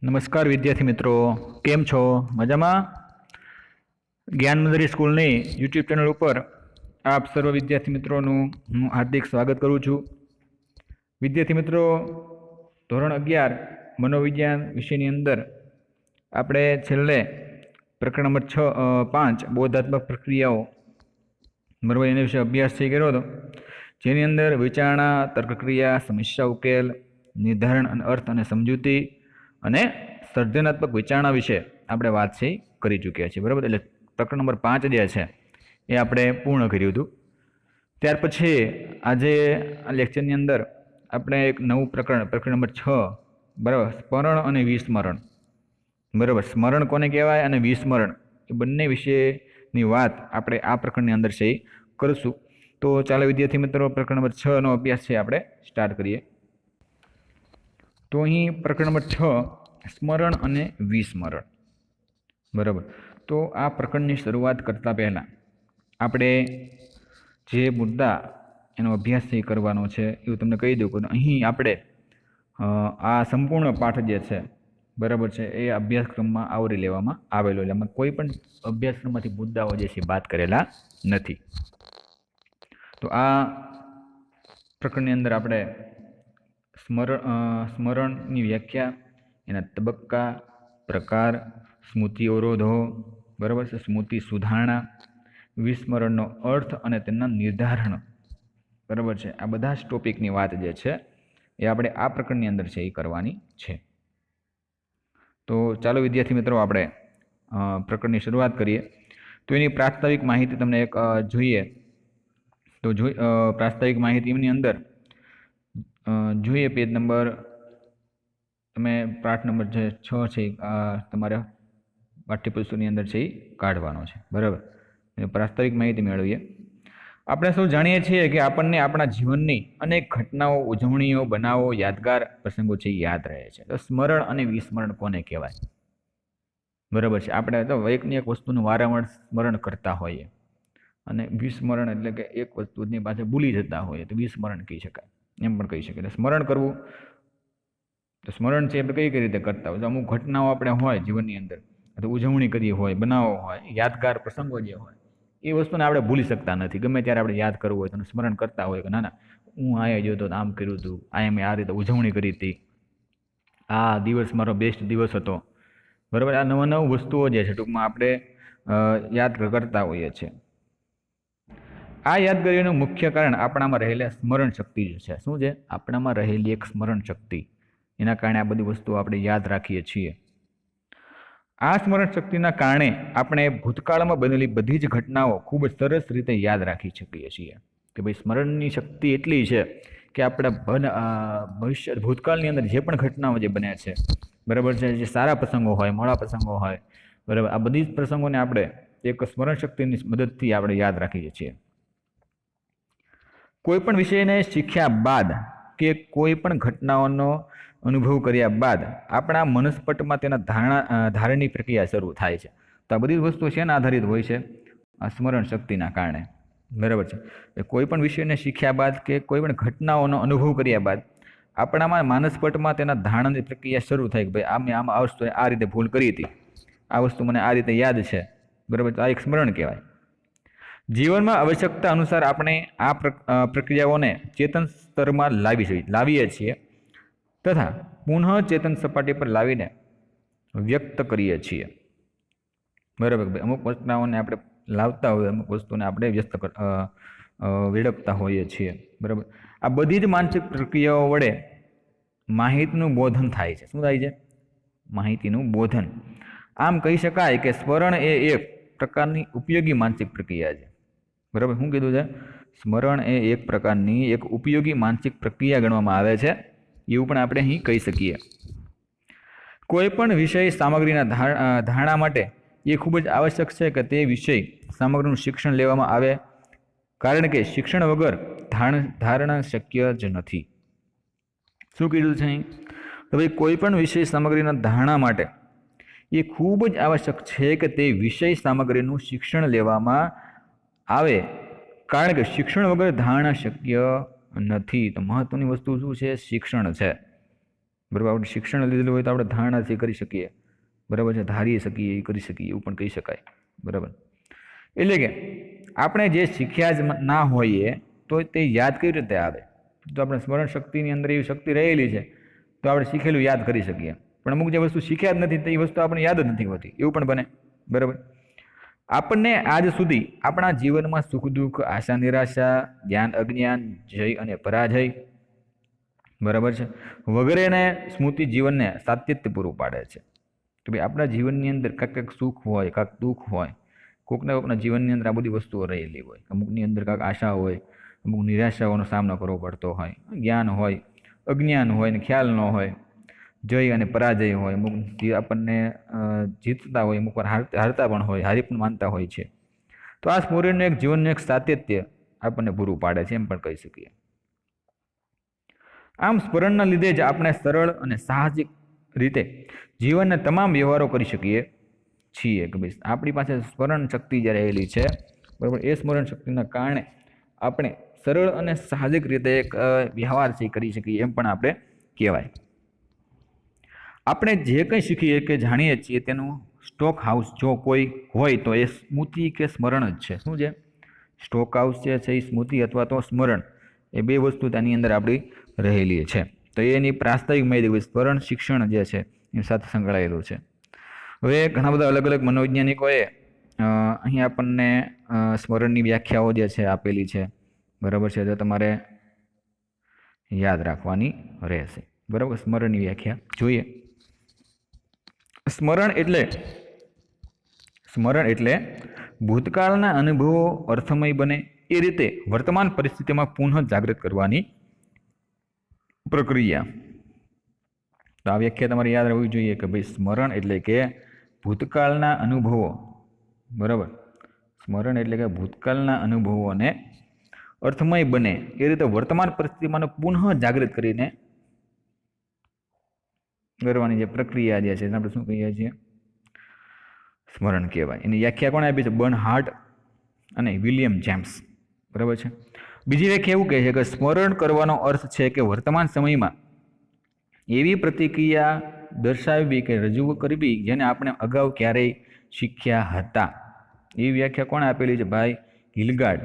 નમસ્કાર વિદ્યાર્થી મિત્રો, કેમ છો? મજામાં? જ્ઞાન મંદિર સ્કૂલની યુટ્યુબ ચેનલ ઉપર આપ સર્વ વિદ્યાર્થી મિત્રોનું હું હાર્દિક સ્વાગત કરું છું. વિદ્યાર્થી મિત્રો, ધોરણ 11 મનોવિજ્ઞાન વિષયની અંદર આપણે છેલ્લે પ્રકરણ નંબર 5 બોધાત્મક પ્રક્રિયાઓ બરાબર એના વિશે અભ્યાસ થઈ ગયો હતો, જેની અંદર વિચારણા, તર્કક્રિયા, સમસ્યા ઉકેલ, નિર્ધારણ અને અર્થ અને સમજૂતી અને સર્જનાત્મક વિચારણા વિશે આપણે વાત કરી ચૂક્યા છીએ. બરાબર, એટલે પ્રકરણ નંબર 5 જે છે એ આપણે પૂર્ણ કર્યું હતું. ત્યાર પછી આજે આ લેક્ચરની અંદર આપણે એક નવું પ્રકરણ નંબર 6 બરાબર, સ્મરણ અને વિસ્મરણ. બરાબર, સ્મરણ કોને કહેવાય અને વિસ્મરણ એ બંને વિશેની વાત આપણે આ પ્રકરણની અંદર કરીશું. તો ચાલો વિદ્યાર્થી મિત્રો, પ્રકરણ નંબર 6 નો અભ્યાસ આપણે સ્ટાર્ટ કરીએ. તો અહીં પ્રકરણ નંબર 6 સ્મરણ અને વિસ્મરણ. બરાબર, તો આ પ્રકરણની શરૂઆત કરતા પહેલાં આપણે જે મુદ્દા એનો અભ્યાસ કરવાનો છે એવું તમને કહી દઉં કે અહીં આપણે આ સંપૂર્ણ પાઠ જે છે બરાબર છે એ અભ્યાસક્રમમાં આવરી લેવામાં આવેલો, એટલે એમાં કોઈ પણ અભ્યાસક્રમમાંથી મુદ્દાઓ જે છે બાદ કરેલા નથી. તો આ પ્રકરણની અંદર આપણે સ્મરણની વ્યાખ્યા, એના તબક્કા, પ્રકાર, સ્મૃતિ અવરોધો, બરાબર છે, સ્મૃતિ સુધારણા, વિસ્મરણનો અર્થ અને તેના નિર્ધારણ, બરાબર છે, આ બધા જ ટોપિકની વાત જે છે એ આપણે આ પ્રકરણની અંદર છે એ કરવાની છે. તો ચાલો વિદ્યાર્થી મિત્રો, આપણે પ્રકરણની શરૂઆત કરીએ. તો એની પ્રાસ્તાવિક માહિતી તમને એક જોઈએ તો પ્રાસ્તાવિક માહિતીની અંદર જોઈએ પેજ નંબર, તમે પાઠ નંબર 6 છે તમારે પાઠ્યપુસ્તકની અંદર છે એ કાઢવાનો છે. બરાબર, પ્રાસ્તાવિક માહિતી મેળવીએ. આપણે સૌ જાણીએ છીએ કે આપણને આપણા જીવનની અનેક ઘટનાઓ, ઉજવણીઓ, બનાવો, યાદગાર પ્રસંગો છે યાદ રહે છે. તો સ્મરણ અને વિસ્મરણ કોને કહેવાય? બરાબર છે, આપણે તો એકની એક વસ્તુનું વારંવાર સ્મરણ કરતા હોઈએ અને વિસ્મરણ એટલે કે એક વસ્તુની પાસે ભૂલી જતા હોઈએ તો વિસ્મરણ કહી શકાય, એમ પણ કહી શકાય. સ્મરણ કરવું, તો સ્મરણ છે આપણે કઈ રીતે કરતા હોય? અમુક ઘટનાઓ આપણે હોય જીવનની અંદર, અથવા ઉજવણી કરી હોય, બનાવો હોય, યાદગાર પ્રસંગો જે હોય એ વસ્તુને આપણે ભૂલી શકતા નથી. ગમે ત્યારે આપણે યાદ કરવું હોય તો સ્મરણ કરતા હોય કે ના હું આયા ગયો તો આમ કર્યું હતું, મેં આ રીતે ઉજવણી કરી હતી, આ દિવસ મારો બેસ્ટ દિવસ હતો. બરાબર, આ નવા વસ્તુઓ જે છે ટૂંકમાં આપણે યાદ કરતા હોઈએ છીએ. આ યાદગારીનું મુખ્ય કારણ આપણામાં રહેલા સ્મરણ શક્તિ છે. શું છે? આપણામાં રહેલી એક સ્મરણ શક્તિ, એના કારણે આ બધી વસ્તુઓ આપણે યાદ રાખીએ છીએ. આ સ્મરણ શક્તિના કારણે આપણે ભૂતકાળમાં બનેલી બધી જ ઘટનાઓ ખૂબ જ સરસ રીતે યાદ રાખી શકીએ છીએ. કે ભાઈ સ્મરણની શક્તિ એટલી છે કે આપણે ભૂતકાળની અંદર જે પણ ઘટનાઓ જે બન્યા છે, બરાબર છે, જે સારા પ્રસંગો હોય, મોડા પ્રસંગો હોય, બરાબર, આ બધી જ પ્રસંગોને આપણે એક સ્મરણ શક્તિની મદદથી આપણે યાદ રાખીએ છીએ. કોઈ પણ વિષયને શીખ્યા બાદ કે કોઈ પણ ઘટનાઓનો અનુભવ કર્યા બાદ આપણા મનસ્પટમાં તેના ધારણની પ્રક્રિયા શરૂ થાય છે. તો આ બધી વસ્તુઓ શેના આધારિત હોય છે? આ સ્મરણ શક્તિના કારણે. બરાબર છે, કોઈ પણ વિષયને શીખ્યા બાદ કે કોઈ પણ ઘટનાઓનો અનુભવ કર્યા બાદ આપણામાં માનસપટમાં તેના ધારણની પ્રક્રિયા શરૂ થાય કે ભાઈ મેં આમાં આ વસ્તુ આ રીતે ભૂલ કરી હતી, આ વસ્તુ મને આ રીતે યાદ છે. બરાબર, તો આ એક સ્મરણ કહેવાય. જીવનમાં આવશ્યકતા અનુસાર આપણે આ પ્રક્રિયાઓને ચેતન સ્તરમાં લાવીએ છીએ તથા પુનઃ ચેતન સપાટી પર લાવીને વ્યક્ત કરીએ છીએ. બરાબર, અમુક ઘટનાઓને આપણે લાવતા હોઈએ, અમુક વસ્તુને આપણે વેડપતા હોઈએ છીએ. બરાબર, આ બધી જ માનસિક પ્રક્રિયાઓ વડે માહિતીનું બોધન થાય છે. શું થાય છે? માહિતીનું બોધન. આમ કહી શકાય કે સ્મરણ એ એક પ્રકારની ઉપયોગી માનસિક પ્રક્રિયા છે. બરાબર, શું કીધું છે? સ્મરણ એ એક પ્રકારની એક ઉપયોગી માનસિક પ્રક્રિયા ગણવામાં આવે છે, એવું પણ આપણે અહીં કહી શકીએ. કોઈ પણ વિષય સામગ્રીના ધારણા માટે એ ખૂબ જ આવશ્યક છે કે તે વિષય સામગ્રીનું શિક્ષણ લેવામાં આવે, કારણ કે શિક્ષણ વગર ધારણા શક્ય જ નથી. શું કીધું છે અહીં? તો ભાઈ કોઈ પણ વિષય સામગ્રીના ધારણા માટે એ ખૂબ જ આવશ્યક છે કે તે વિષય સામગ્રીનું શિક્ષણ લેવામાં આવે, કારણ કે શિક્ષણ વગર ધારણા શક્ય નથી. તો મહત્વની વસ્તુ શું છે? શિક્ષણ છે. બરાબર. આપણે શિક્ષણ લીધેલું હોય તો આપણે ધારણાથી કરી શકીએ, બરાબર છે, ધારી શકીએ, એ કરી શકીએ, એવું પણ કહી શકાય, બરાબર. એટલે કે આપણે જે શીખ્યા જ ના હોઈએ તો તે યાદ કેવી રીતે આવે? તો આપણે સ્મરણ શક્તિની અંદર એવી શક્તિ રહેલી છે તો આપણે શીખેલું યાદ કરી શકીએ. પણ અમુક જે વસ્તુ શીખ્યા જ નથી તો એ વસ્તુ આપણને યાદ જ નથી હોતી, એવું પણ બને, બરાબર. આપણને આજ સુધી આપણા જીવનમાં સુખ દુઃખ, આશા નિરાશા, જ્ઞાન અજ્ઞાન, જય અને પરાજય, બરાબર છે, વગેરેને સ્મૃતિ જીવનને સાતત્ય પૂરું પાડે છે. કે ભાઈ આપણા જીવનની અંદર કાંઈક સુખ હોય, કાંઈક દુઃખ હોય, કોઈકના કોઈકના જીવનની અંદર આ બધી વસ્તુઓ રહેલી હોય. અમુકની અંદર કાંઈક આશા હોય, અમુક નિરાશાઓનો સામનો કરવો પડતો હોય, જ્ઞાન હોય, અજ્ઞાન હોય ને ખ્યાલ ન હોય, જય અને પરાજય હોય, અમુક આપણને જીતતા હોય, અમુક વાર હારતા પણ હોય, હારી પણ માનતા હોય છે. તો આ સ્મરણનું એક જીવનનું એક સાતત્ય આપણને પૂરું પાડે છે, એમ પણ કહી શકીએ. આમ સ્મરણના લીધે જ આપણે સરળ અને સાહજિક રીતે જીવનના તમામ વ્યવહારો કરી શકીએ છીએ. કે ભાઈ આપણી પાસે સ્મરણ શક્તિ જે રહેલી છે, બરાબર, એ સ્મરણ શક્તિના કારણે આપણે સરળ અને સાહજિક રીતે એક વ્યવહાર છે કરી શકીએ, એમ પણ આપણે કહેવાય. આપણે જે કંઈ શીખીએ કે જાણીએ છીએ તેનું સ્ટોક હાઉસ જો કોઈ હોય તો એ સ્મૃતિ કે સ્મરણ જ છે. શું છે? સ્ટોક હાઉસ છે એ સ્મૃતિ અથવા તો સ્મરણ, એ બે વસ્તુ તેની અંદર આપણી રહેલી છે. તો એની પ્રાસ્તાવિક માહિતી સ્મરણ શિક્ષણ જે છે એની સાથે સંકળાયેલું છે. હવે ઘણા બધા અલગ અલગ મનોવૈજ્ઞાનિકોએ અહીં આપણને સ્મરણની વ્યાખ્યાઓ જે છે આપેલી છે, બરાબર છે, તો તમારે યાદ રાખવાની રહેશે, બરાબર. સ્મરણની વ્યાખ્યા જોઈએ. સ્મરણ એટલે ભૂતકાળના અનુભવો અર્થમય બને એ રીતે વર્તમાન પરિસ્થિતિમાં પુનઃ જાગૃત કરવાની પ્રક્રિયા. તો આ વ્યાખ્યા તમારે યાદ રહેવી જોઈએ કે ભાઈ સ્મરણ એટલે કે ભૂતકાળના અનુભવો, બરાબર. સ્મરણ એટલે કે ભૂતકાળના અનુભવોને અર્થમય બને એ રીતે વર્તમાન પરિસ્થિતિમાં પુનઃ જાગૃત કરીને કરવાની જે પ્રક્રિયા જે છે આપણે શું કહીએ છીએ? સ્મરણ કહેવાય. એની વ્યાખ્યા કોણે આપી છે? બર્નહાર્ડ અને વિલિયમ જેમ્સ, બરાબર છે. બીજી વ્યાખ્યા એવું કહે છે કે સ્મરણ કરવાનો અર્થ છે કે વર્તમાન સમયમાં એવી પ્રતિક્રિયા દર્શાવવી કે રજૂ કરવી જેને આપણે અગાઉ ક્યારેય શીખ્યા હતા. એ વ્યાખ્યા કોણે આપેલી છે? ભાઈ હિલગાર્ડ,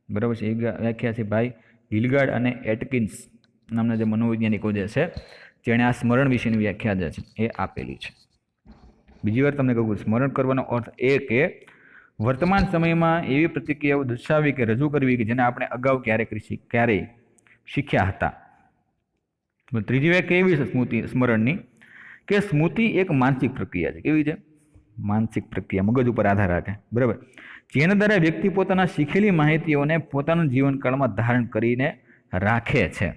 બરાબર છે. એ વ્યાખ્યા છે ભાઈ હિલગાર્ડ અને એટકિન્સ નામના જે મનોવૈજ્ઞાનિકો જે છે જેણે આ સ્મરણ વિશેની વ્યાખ્યા જે છે એ આપેલી છે. બીજી વાર તમને કહું, સ્મરણ કરવાનો અર્થ એ કે વર્તમાન સમયમાં એવી પ્રતિક્રિયાઓ દર્શાવવી કે રજૂ કરવી કે જેને આપણે અગાઉ ક્યારેય શીખ્યા હતા. ત્રીજી વ્યાખ્યા એવી છે સ્મરણની કે સ્મૃતિ એક માનસિક પ્રક્રિયા છે. કેવી છે? માનસિક પ્રક્રિયા, મગજ ઉપર આધાર રાખે, બરાબર, જેના દ્વારા વ્યક્તિ પોતાના શીખેલી માહિતીઓને પોતાના જીવનકાળમાં ધારણ કરીને રાખે છે,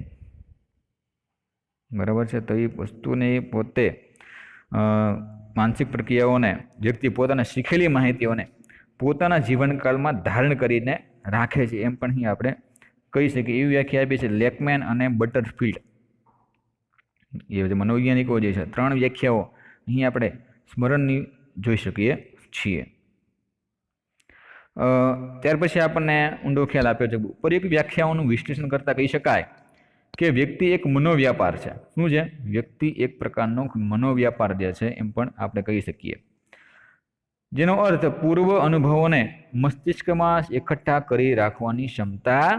બરાબર છે. તો એ વસ્તુને પોતે માનસિક પ્રક્રિયાઓને વ્યક્તિ પોતાના શીખેલી માહિતીઓને પોતાના જીવનકાળમાં ધારણ કરીને રાખે છે, એમ પણ અહીં આપણે કહી શકીએ. એવી વ્યાખ્યા આપી છે લેકમેન અને બટરફિલ્ડ, એ જે મનોવૈજ્ઞાનિકો જે છે. ત્રણ વ્યાખ્યાઓ અહીં આપણે સ્મરણની જોઈ શકીએ છીએ. ત્યાર પછી આપણને ઊંડો ખ્યાલ આપ્યો છે. ઉપરી વ્યાખ્યાઓનું વિશ્લેષણ કરતા કહી શકાય કે વ્યક્તિ એક મનોવ્યાપાર છે. શું છે? વ્યક્તિ એક પ્રકારનો મનોવ્યાપાર જે છે એમ પણ આપણે કહી શકીએ, જેનો અર્થ પૂર્વ અનુભવોને મસ્તિષ્કમાં એકઠા કરી રાખવાની ક્ષમતા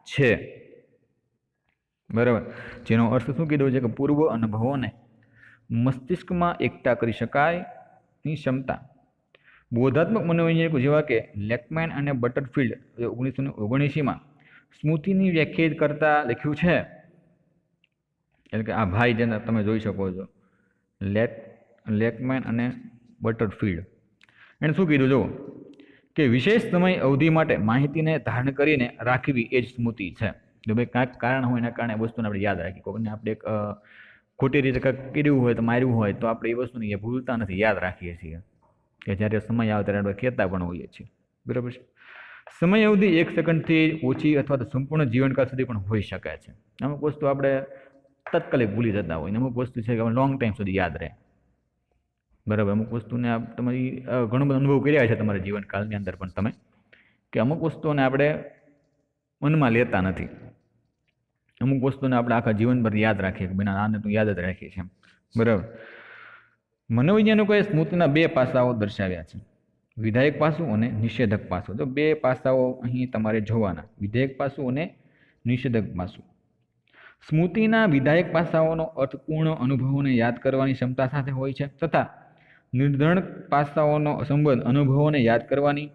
છે, બરાબર. જેનો અર્થ શું કીધો છે કે પૂર્વ અનુભવોને મસ્તિષ્કમાં એકઠા કરી શકાય ની ક્ષમતા. બોધાત્મક મનોવૈજ્ઞાનિકો જેવા કે લેકમેન અને બટરફિલ્ડ 1979માં સ્મૃતિની વ્યાખ્યાયિત કરતા લખ્યું છે. એટલે કે આ ભાઈ જેને તમે જોઈ શકો છો, લેકમેન અને બટરફિલ્ડ, એણે શું કીધું? જો કે વિશેષ સમય અવધિ માટે માહિતીને ધારણ કરીને રાખવી એ જ સ્મૃતિ છે. જો ભાઈ કાંઈક કારણ હોય એના કારણે વસ્તુને આપણે યાદ રાખીએ. કોઈને આપણે એક ખોટી રીતે કંઈક કર્યું હોય તો માર્યું હોય તો આપણે એ વસ્તુને ભૂલતા નથી, યાદ રાખીએ છીએ કે જ્યારે સમય આવે ત્યારે આપણે કહેતા પણ હોઈએ છીએ, બરાબર છે. સમય અવધિ 1 સેકન્ડથી ઓછી અથવા તો સંપૂર્ણ જીવનકાળ સુધી પણ હોઈ શકે છે. અમુક વસ્તુ આપણે તાત્કાલિક ભૂલી જતા હોય, અમુક વસ્તુ છે કે લોંગ ટાઈમ સુધી યાદ રહે, બરાબર. અમુક વસ્તુને તમારી ઘણો બધો અનુભવ કર્યા છે તમારા જીવનકાળની અંદર પણ તમે, કે અમુક વસ્તુઓને આપણે મનમાં લેતા નથી, અમુક વસ્તુને આપણે આખા જીવનભર યાદ રાખીએ કે બેના આને તો યાદ જ રાખીએ છીએ, બરાબર. મનોવૈજ્ઞાનિકોએ સ્મૃતિના બે પાસાઓ દર્શાવ્યા છે, વિધાયક પાસું અને નિષેધક પાસું. તો બે પાસાઓ અહીં તમારે જોવાના, વિધાયક પાસું અને નિષેધક પાસું. સ્મૃતિના વિધાયક પાસાઓનો અર્થપૂર્ણ અનુભવોને યાદ કરવાની ક્ષમતા સાથે હોય છે, તથા નિર્ધારક પાસાઓનો સંબંધ અનુભવોને યાદ કરવાની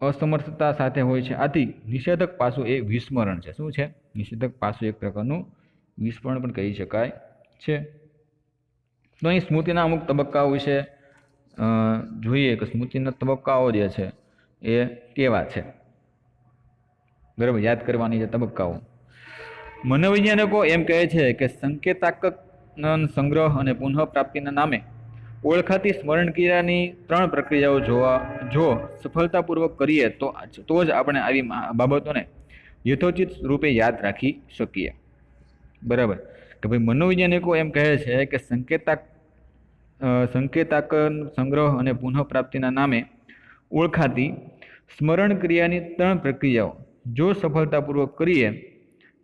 અસમર્થતા સાથે હોય છે. આથી નિષેધક પાસું એ વિસ્મરણ છે. શું છે? નિષેધક પાસું એક પ્રકારનું વિસ્મરણ પણ કહી શકાય છે. તો અહીં સ્મૃતિના અમુક તબક્કાઓ વિશે જોઈએ કે સ્મૃતિના તબક્કાઓ જે છે એ કેવા છે, બરાબર, યાદ કરવાની જે તબક્કાઓ. મનોવૈજ્ઞાનિકો એમ કહે છે કે સંકેતાત્મક સંગ્રહ અને પુનઃપ્રાપ્તિના નામે ઓળખાતી સ્મરણ ક્રિયાની 3 પ્રક્રિયાઓ જો સફળતાપૂર્વક કરીએ તો જ આપણે આવી બાબતોને યથોચિત રૂપે યાદ રાખી શકીએ, બરાબર. કે ભાઈ મનોવૈજ્ઞાનિકો એમ કહે છે કે સંકેતાત્મક સંગ્રહ અને પુનઃપ્રાપ્તિના નામે ઓળખાતી સ્મરણ ક્રિયાની 3 પ્રક્રિયાઓ જો સફળતાપૂર્વક કરીએ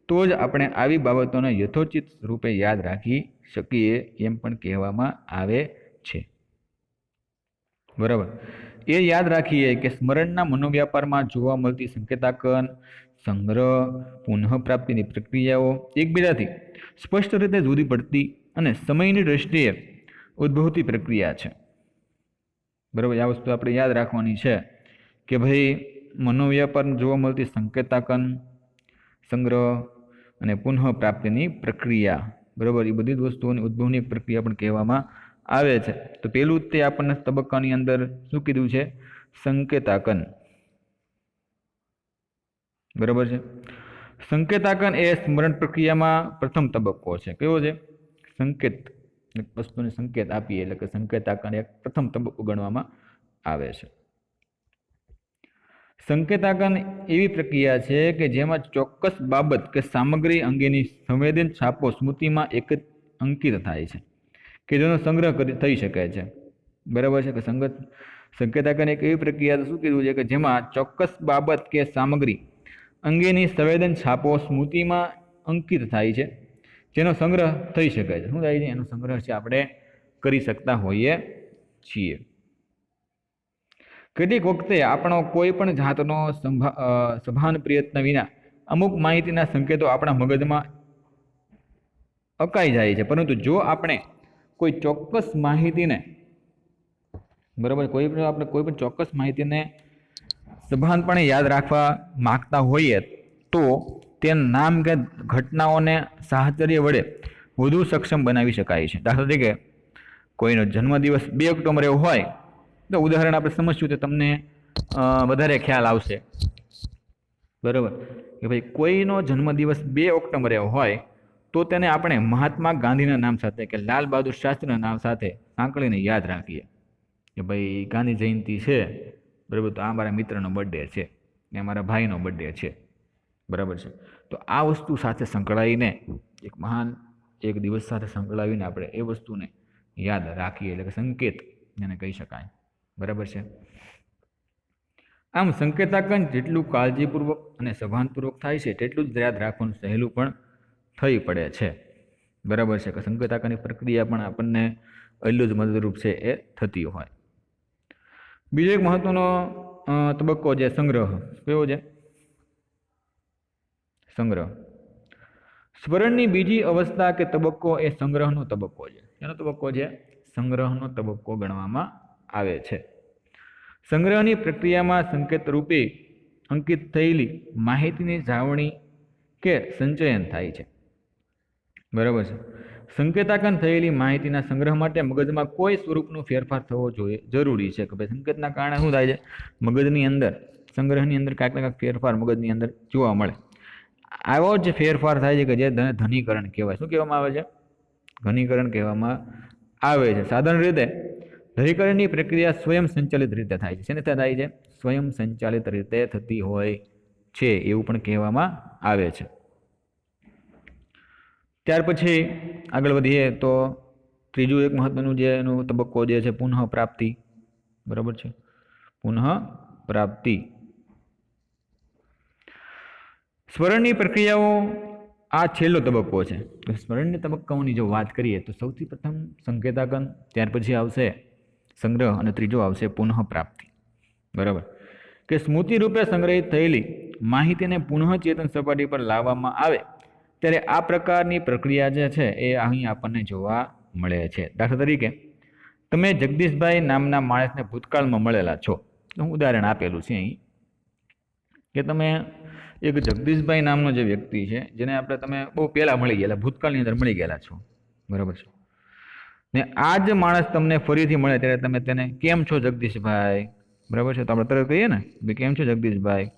તો જ આપણે આવી બાબતોને યથોચિત રૂપે યાદ રાખી શકીએ એમ પણ કહેવામાં આવે છે, બરાબર. એ યાદ રાખીએ કે સ્મરણના મનોવ્યાપારમાં જોવા મળતી સંકેતાકન, સંગ્રહ, પુનઃપ્રાપ્તિની પ્રક્રિયાઓ એકબીજાથી સ્પષ્ટ રીતે જુદી પડતી અને સમયની દ્રષ્ટિએ ઉદ્ભવતી પ્રક્રિયા છે, બરાબર. આ વસ્તુ આપણે યાદ રાખવાની છે કે ભાઈ મનોવ્યાપારમાં જોવા મળતી સંકેતાકન, સંગ્રહ અને પુનઃપ્રાપ્તિની પ્રક્રિયા, બરાબર, એ બધી જ વસ્તુઓની ઉદ્ભવની એક પ્રક્રિયા પણ કહેવામાં આવે છે. તો પેલું તે આપણને તબક્કાની અંદર શું કીધું છે? સંકેતાકન, બરાબર છે. સંકેતાકન એ સ્મરણ પ્રક્રિયામાં પ્રથમ તબક્કો છે. કયો છે? સંકેત, વસ્તુને સંકેત આપીએ એટલે કે સંકેતાકન એક પ્રથમ તબક્કો ગણવામાં આવે છે. સંકેતાકન એવી પ્રક્રિયા છે કે જેમાં ચોક્કસ બાબત કે સામગ્રી અંગેની સંવેદન છાપો સ્મૃતિમાં અંકિત થાય છે કે જેનો સંગ્રહ થઈ શકે છે, બરાબર છે. કે સંકેતાકન એક એવી પ્રક્રિયા શું કીધું છે કે જેમાં ચોક્કસ બાબત કે સામગ્રી અંગેની સંવેદન છાપો સ્મૃતિમાં અંકિત થાય છે, જેનો સંગ્રહ થઈ શકે છે. શું થાય છે? એનો સંગ્રહ છે આપણે કરી શકતા હોઈએ છીએ. કેટલીક વખતે આપણો કોઈ પણ જાતનો સભાન પ્રયત્ન વિના અમુક માહિતીના સંકેતો આપણા મગજમાં અકાઈ જાય છે, પરંતુ જો આપણે કોઈ ચોક્કસ માહિતીને, બરાબર, આપણે કોઈ પણ ચોક્કસ માહિતીને સભાનપણે યાદ રાખવા માગતા હોઈએ તો તેના નામ કે ઘટનાઓને સાહચર્ય વડે વધુ સક્ષમ બનાવી શકાય છે. દાખલા તરીકે કોઈનો જન્મદિવસ 2 ઓક્ટોબરે હોય તો ઉદાહરણ આપણે સમજશું તો તમને વધારે ખ્યાલ આવશે, બરાબર. કે ભાઈ કોઈનો જન્મદિવસ 2 ઓક્ટોબરે હોય તો તેને આપણે મહાત્મા ગાંધીના નામ સાથે કે લાલ બહાદુર શાસ્ત્રીના નામ સાથે સાંકળીને યાદ રાખીએ કે ભાઈ ગાંધી જયંતિ છે, બરાબર, તો આ મારા મિત્રનો બર્થડે છે ને મારા ભાઈનો બર્થડે છે, બરાબર છે. તો આ વસ્તુ સાથે સંકળાઈને એક મહાન એક દિવસ સાથે સંકળાવીને આપણે એ વસ્તુને યાદ રાખીએ એટલે કે સંકેત જેને કહી શકાય, બરાબર છે. આમ સંકેતાકન જેટલું કાળજીપૂર્વક અને સભાનપૂર્વક થાય છે તેટલું જ યાદ રાખવાનું સહેલું પણ થઈ પડે છે, બરાબર છે. કે સંકેતાકનની પ્રક્રિયા પણ આપણને એટલું જ મદદરૂપ છે એ થતી હોય. બીજો એક મહત્વનો તબક્કો છે સંગ્રહ. કયો છે? સંગ્રહ. સ્મરણની બીજી અવસ્થા કે તબક્કો એ સંગ્રહનો તબક્કો છે. એનો તબક્કો છે સંગ્રહનો તબક્કો ગણવામાં આવે છે. સંગ્રહની પ્રક્રિયામાં સંકેત રૂપે અંકિત થયેલી માહિતીની જાળવણી કે સંચયન થાય છે, બરાબર છે. સંકેતાકન થયેલી માહિતીના સંગ્રહ માટે મગજમાં કોઈ સ્વરૂપનો ફેરફાર થવો જોઈએ જરૂરી છે. કે ભાઈ સંકેતના કારણે શું થાય છે? મગજની અંદર, સંગ્રહની અંદર કાંઈક ફેરફાર મગજની અંદર જોવા મળે. આવો જ ફેરફાર થાય છે કે જે ધનીકરણ કહેવાય. શું કહેવામાં આવે છે? ઘનીકરણ કહેવામાં આવે છે. સાધારણ રીતે ઘનીકરણની પ્રક્રિયા સ્વયં સંચાલિત રીતે થાય છે. શેને થાય છે? સ્વયં સંચાલિત રીતે થતી હોય છે એવું પણ કહેવામાં આવે છે. ત્યાર પછી આગળ વધીએ તો ત્રીજું એક મહત્વનું જે એનો તબક્કો જે છે પુનઃપ્રાપ્તિ, બરાબર છે. પુનઃપ્રાપ્તિ. સ્મરણની પ્રક્રિયાઓ આ છેલ્લો તબક્કો છે. તો સ્મરણની તબક્કાઓની જો વાત કરીએ તો સૌથી પ્રથમ સંકેતાકન, ત્યાર પછી આવશે સંગ્રહ અને ત્રીજો આવશે પુનઃપ્રાપ્તિ. બરાબર, કે સ્મૃતિ રૂપે સંગ્રહિત થયેલી માહિતીને પુનઃચેતન સપાટી પર લાવવામાં આવે ત્યારે આ પ્રકારની પ્રક્રિયા જે છે એ અહીં આપણને જોવા મળે છે. દાખલા તરીકે તમે જગદીશભાઈ નામના માણસને ભૂતકાળમાં મળેલા છો. હું ઉદાહરણ આપેલું છે અહીં કે તમે એક જગદીશભાઈ નામનો જે વ્યક્તિ છે જેને આપણે તમે બહુ પહેલાં મળી ગયેલા, ભૂતકાળની અંદર મળી ગયેલા છો. બરાબર છે, ને આ જ માણસ તમને ફરીથી મળે ત્યારે તમે તેને કેમ છો જગદીશભાઈ, બરાબર છે, તો આપણે તરત કહીએ ને ભાઈ કેમ છો જગદીશભાઈ,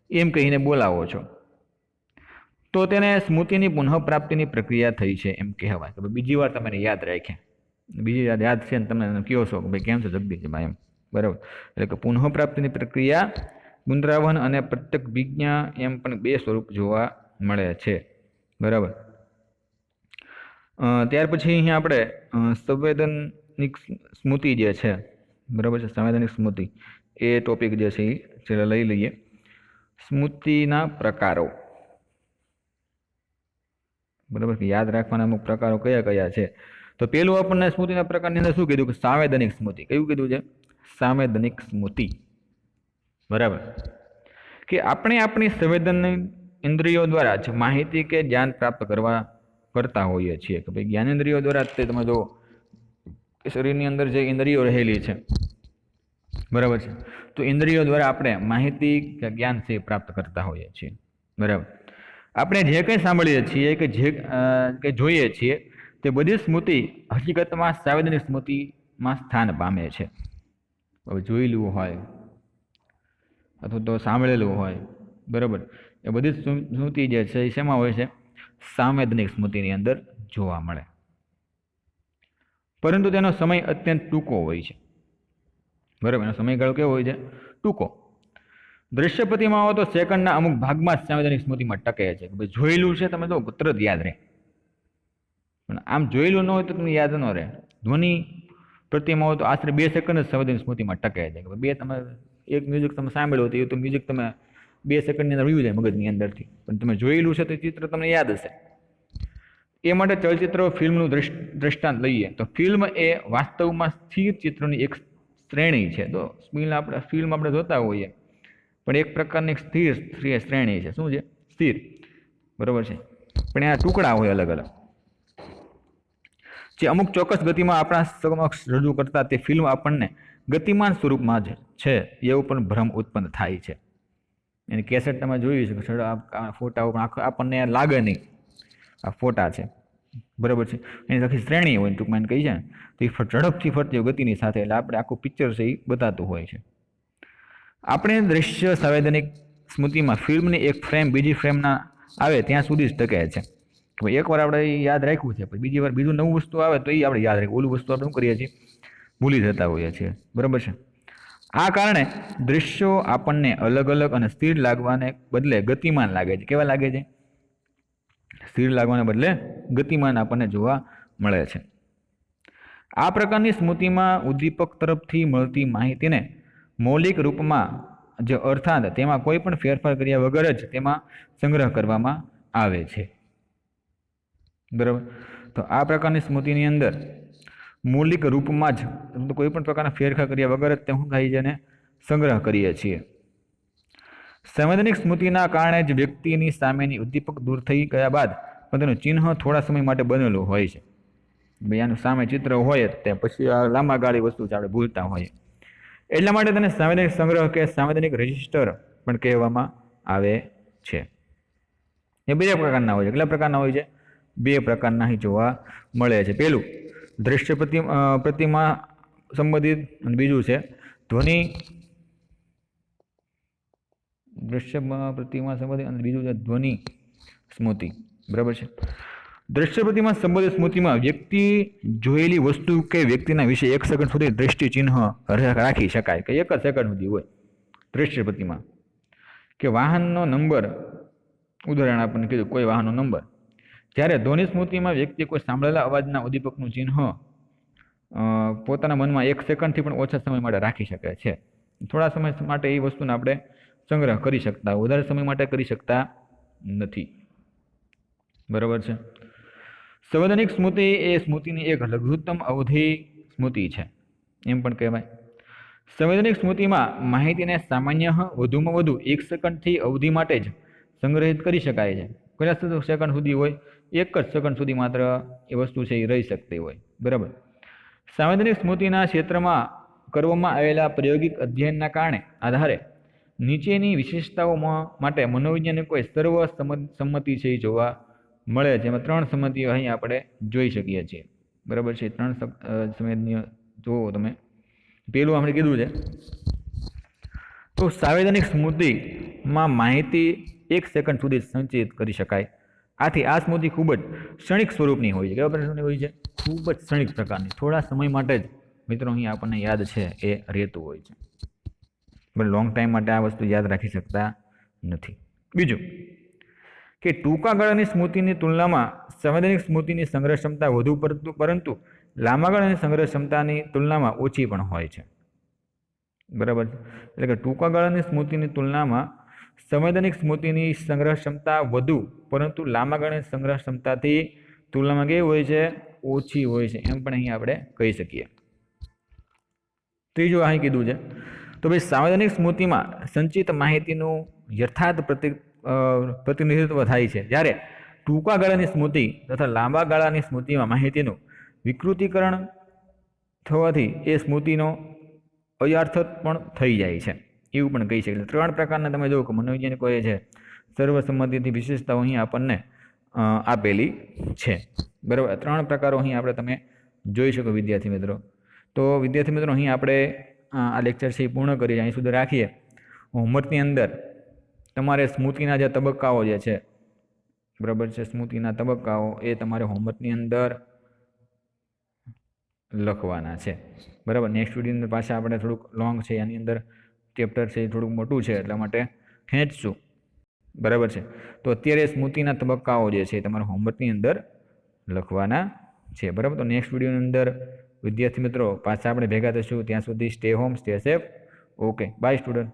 એમ કહીને બોલાવો છો, તો તેને સ્મૃતિની પુનઃપ્રાપ્તિની પ્રક્રિયા થઈ છે એમ કહેવાય. કે બીજી વાર તમે યાદ રાખ્યા, બીજી વાર યાદ છે ને તમે કહો છો કે ભાઈ કેમ છો જગદીશભાઈ એમ. બરાબર, એટલે કે પુનઃપ્રાપ્તિની પ્રક્રિયા, પુનરાવહન અને પ્રત્યક્ષ વિજ્ઞા એમ પણ બે સ્વરૂપ જોવા મળે છે. બરાબર, ત્યાર પછી અહીંયા આપણે સંવેદનિક સ્મૃતિ જે છે, બરાબર છે, સંવેદનિક સ્મૃતિ એ ટોપિક જે છે એ ચલો લઈ લઈએ. સ્મૃતિના પ્રકારો, બરાબર, કે યાદ રાખવાના અમુક પ્રકારો કયા કયા છે. તો પેલું આપણને સ્મૃતિના પ્રકારની અંદર શું કીધું કે સંવેદનિક સ્મૃતિ. કયું કીધું છે? સંવેદનિક સ્મૃતિ. બરાબર, કે આપણે આપણી સંવેદનિક ઇન્દ્રિયો દ્વારા જ માહિતી કે જ્ઞાન પ્રાપ્ત કરતા હોઈએ છીએ. કે ભાઈ જ્ઞાનેન્દ્રિયો દ્વારા તે તમે જો શરીરની અંદર જે ઇન્દ્રિયો રહેલી છે, બરાબર છે, તો ઇન્દ્રિયો દ્વારા આપણે માહિતી કે જ્ઞાન છે પ્રાપ્ત કરતા હોઈએ છીએ. બરાબર, આપણે જે કંઈ સાંભળીએ છીએ કે જોઈએ છીએ તે બધી સ્મૃતિ હકીકતમાં સંવેદનિક સ્મૃતિમાં સ્થાન પામે છે. હવે જોયેલું હોય અથવા તો સાંભળેલું હોય, બરાબર, એ બધી સ્મૃતિ જે છે એ શેમાં હોય છે? સંવેદનિક સ્મૃતિની અંદર જોવા મળે. પરંતુ તેનો સમય અત્યંત ટૂંકો હોય છે. બરાબર, એનો સમયગાળો કેવો હોય છે? ટૂંકો. દ્રશ્ય પ્રતિમાઓ તો સેકન્ડના અમુક ભાગમાં જ સંવેદનિક સ્મૃતિમાં ટકે છે. કે ભાઈ જોયેલું છે તમે તો તરત યાદ રહે, પણ આમ જોયેલું ન હોય તો તમને યાદ ન રહે. ધ્વનિ પ્રતિમાઓ તો આશરે 2 સેકન્ડ જ સંવેદનિક સ્મૃતિમાં ટકે છે. કે તમે એક મ્યુઝિક તમે સાંભળ્યું હતું, એ તો મ્યુઝિક તમે 2 સેકન્ડની અંદર વયું જાય મગજની અંદરથી, પણ તમે જોયેલું છે તો ચિત્ર તમને યાદ હશે. એ માટે ચલચિત્ર ફિલ્મનું દ્રષ્ટાંત લઈએ તો ફિલ્મ એ વાસ્તવમાં સ્થિર ચિત્રોની એક શ્રેણી છે. તો ફિલ્મ આપણે જોતા હોઈએ પણ એક પ્રકારની સ્થિર શ્રેણી છે. શું છે? સ્થિર. બરાબર છે, પણ એના ટુકડા હોય અલગ અલગ, જે અમુક ચોક્કસ ગતિમાં આપણા સમક્ષ રજૂ કરતા તે ફિલ્મ આપણને ગતિમાન સ્વરૂપમાં જ છે એવું પણ ભ્રમ ઉત્પન્ન થાય છે. એની કેસેટ તમે જોયું છે કે ફોટા પણ આપણને લાગે નહીં આ ફોટા છે. બરાબર છે, એની આખી શ્રેણી હોય ટૂંકમાં એને કહી છે ને, તો એ ઝડપથી ફરતી ગતિની સાથે એટલે આપણે આખું પિક્ચર છે એ બતાતું હોય છે. આપણે દ્રશ્ય સંવેદનિક સ્મૃતિમાં ફિલ્મની એક ફ્રેમ બીજી ફ્રેમના આવે ત્યાં સુધી જ ટકે છે. એકવાર આપણે યાદ રાખ્યું છે, પછી બીજી વાર બીજું નવું વસ્તુ આવે તો એ આપણે યાદ રાખીએ, ઓલું વસ્તુ આપણે શું કરીએ છીએ? ભૂલી જતા હોઈએ છીએ. બરાબર છે, આ કારણે દ્રશ્યો આપણને અલગ અલગ અને સ્થિર લાગવાને બદલે ગતિમાન લાગે છે. કેવા લાગે છે? સ્થિર લાગવાને બદલે ગતિમાન આપણને જોવા મળે છે. આ પ્રકારની સ્મૃતિમાં ઉદ્દીપક તરફથી મળતી માહિતીને મૌલિક રૂપમાં જે અર્થાત તેમાં કોઈ પણ ફેરફાર કર્યા વગર જ તેમાં સંગ્રહ કરવામાં આવે છે. બરાબર, તો આ પ્રકારની સ્મૃતિની અંદર મૌલિક રૂપમાં જ કોઈ પણ પ્રકારના ફેરફાર કર્યા વગર જ તે શું થાય છે? એને સંગ્રહ કરીએ છીએ. સંવેદનિક સ્મૃતિના કારણે જ વ્યક્તિની સામેની ઉદ્દીપક દૂર થઈ ગયા બાદ પણ તેનું ચિહ્ન થોડા સમય માટે બનેલું હોય છે. ભાઈ આનું સામે ચિત્ર હોય તે પછી આ લાંબા ગાળી વસ્તુ આપણે ભૂલતા હોઈએ, એટલા માટે તેને સંવેદનિક સંગ્રહ કે સંવેદનિક રજિસ્ટર પણ કહેવામાં આવે છે. એ 2 પ્રકારના હોય છે. કેટલા પ્રકારના હોય છે? 2 પ્રકારના અહીં જોવા મળે છે. પેલું દ્રશ્ય પ્રતિમા સંબંધિત અને બીજું છે ધ્વનિ દ્રશ્ય પ્રતિમા સંબંધિત અને બીજું છે ધ્વનિ સ્મૃતિ. બરાબર છે, દ્રશ્ય પ્રતિમા સંબંધિત સ્મૃતિમાં વ્યક્તિ જોયેલી વસ્તુ કે વ્યક્તિના વિશે 1 સેકન્ડ સુધી દ્રષ્ટિ ચિહ્ન રાખી શકાય, કે 1 જ સેકન્ડ સુધી હોય દ્રશ્ય પ્રતિમા. કે વાહનનો નંબર, ઉદાહરણ આપણને કીધું કોઈ વાહનનો નંબર. જ્યારે ધ્વનિ સ્મૃતિમાં વ્યક્તિ કોઈ સાંભળેલા અવાજના ઉદ્દીપકનું ચિહ્ન પોતાના મનમાં 1 સેકન્ડથી પણ ઓછા સમય માટે રાખી શકે છે. થોડા સમય માટે એ વસ્તુને આપણે સંગ્રહ કરી શકતા, વધારે સમય માટે કરી શકતા નથી. બરાબર છે. સંવૈધાનિક સ્મૃતિ એ સ્મૃતિની એક લઘુત્તમ અવધિ સ્મૃતિ છે એમ પણ કહેવાય. સંવૈધાનિક સ્મૃતિમાં માહિતીને સામાન્ય વધુમાં વધુ 1 સેકન્ડથી અવધિ માટે જ સંગ્રહિત કરી શકાય છે. કેટલા સેકન્ડ સુધી હોય? 1 જ સેકન્ડ સુધી માત્ર એ વસ્તુ છે એ રહી શકતી હોય. બરાબર. સંવૈધાનિક સ્મૃતિના ક્ષેત્રમાં કરવામાં આવેલા પ્રાયોગિક અધ્યયનના કારણે આધારે નીચેની વિશેષતાઓ માટે મનોવૈજ્ઞાનિકોએ સર્વ સંમતિ છે જોવા મળે છે. એમાં 3 સંમતિઓ અહીં આપણે જોઈ શકીએ છીએ. બરાબર છે. 3 સંમતિઓ જુઓ તમે. પેલું આપણે કીધું છે તો સંવૈધાનિક સ્મૃતિમાં માહિતી 1 સેકન્ડ સુધી સંચિત કરી શકાય. આથી આ સ્મૃતિ ખૂબ જ ક્ષણિક સ્વરૂપની હોય છે. કેવા પ્રકારની હોય છે? ખૂબ જ ક્ષણિક પ્રકારની. થોડા સમય માટે જ મિત્રો અહીં આપણને યાદ છે એ રહેતું હોય છે. પણ લોંગ ટાઈમ માટે આ વસ્તુ યાદ રાખી શકતા નથી. બીજું કે ટૂંકા ગાળાની સ્મૃતિની તુલનામાં સંવૈધાનિક સ્મૃતિની સંગ્રહ ક્ષમતા વધુ પરંતુ લાંબા ગાળાની સંગ્રહ ક્ષમતાની તુલનામાં ઓછી પણ હોય છે. બરાબર. એટલે કે ટૂંકા ગાળાની સ્મૃતિની તુલનામાં સંવૈધાનિક સ્મૃતિની સંગ્રહ ક્ષમતા વધુ પરંતુ લાંબા ગાળાની સંગ્રહ ક્ષમતાથી તુલનામાં કેવી હોય છે? ઓછી હોય છે. એમ પણ અહીં આપણે કહી શકીએ. ત્રીજું અહીં કીધું છે તો ભાઈ સંવૈધાનિક સ્મૃતિમાં સંચિત માહિતીનું યથાર્થ પ્રતિનિધિત્વ થાય છે, જ્યારે ટૂંકા ગાળાની સ્મૃતિ તથા લાંબા ગાળાની સ્મૃતિમાં માહિતીનું વિકૃતિકરણ થવાથી એ સ્મૃતિનો અયાર્થ પણ થઈ જાય છે એવું પણ કહી શકાય. 3 પ્રકારના તમે જુઓ કે મનોવૈજ્ઞાનિકોએ છે સર્વસંમતિથી વિશેષતાઓ અહીં આપણને આપેલી છે. બરાબર. 3 પ્રકારો અહીં આપણે તમે જોઈ શકો વિદ્યાર્થી મિત્રો. તો વિદ્યાર્થી મિત્રો અહીં આપણે આ લેક્ચર છે એ પૂર્ણ કરીએ, અહીં સુધી રાખીએ. હોમવર્કની અંદર તમારે સ્મૃતિના જે તબક્કાઓ જે છે, બરાબર છે, સ્મૃતિના તબક્કાઓ એ તમારે હોમવર્કની અંદર લખવાના છે. બરાબર. નેક્સ્ટ વિડીયોની અંદર પાછા આપણે થોડુંક લોંગ છે, એની અંદર ચેપ્ટર છે થોડુંક મોટું છે એટલા માટે ખેંચશું. બરાબર છે. તો અત્યારે સ્મૃતિના તબક્કાઓ જે છે તમારે હોમવર્કની અંદર લખવાના છે. બરાબર. તો નેક્સ્ટ વિડીયોની અંદર વિદ્યાર્થી મિત્રો પાછા આપણે ભેગા થઈશું. ત્યાં સુધી stay home, stay safe. Okay, bye student.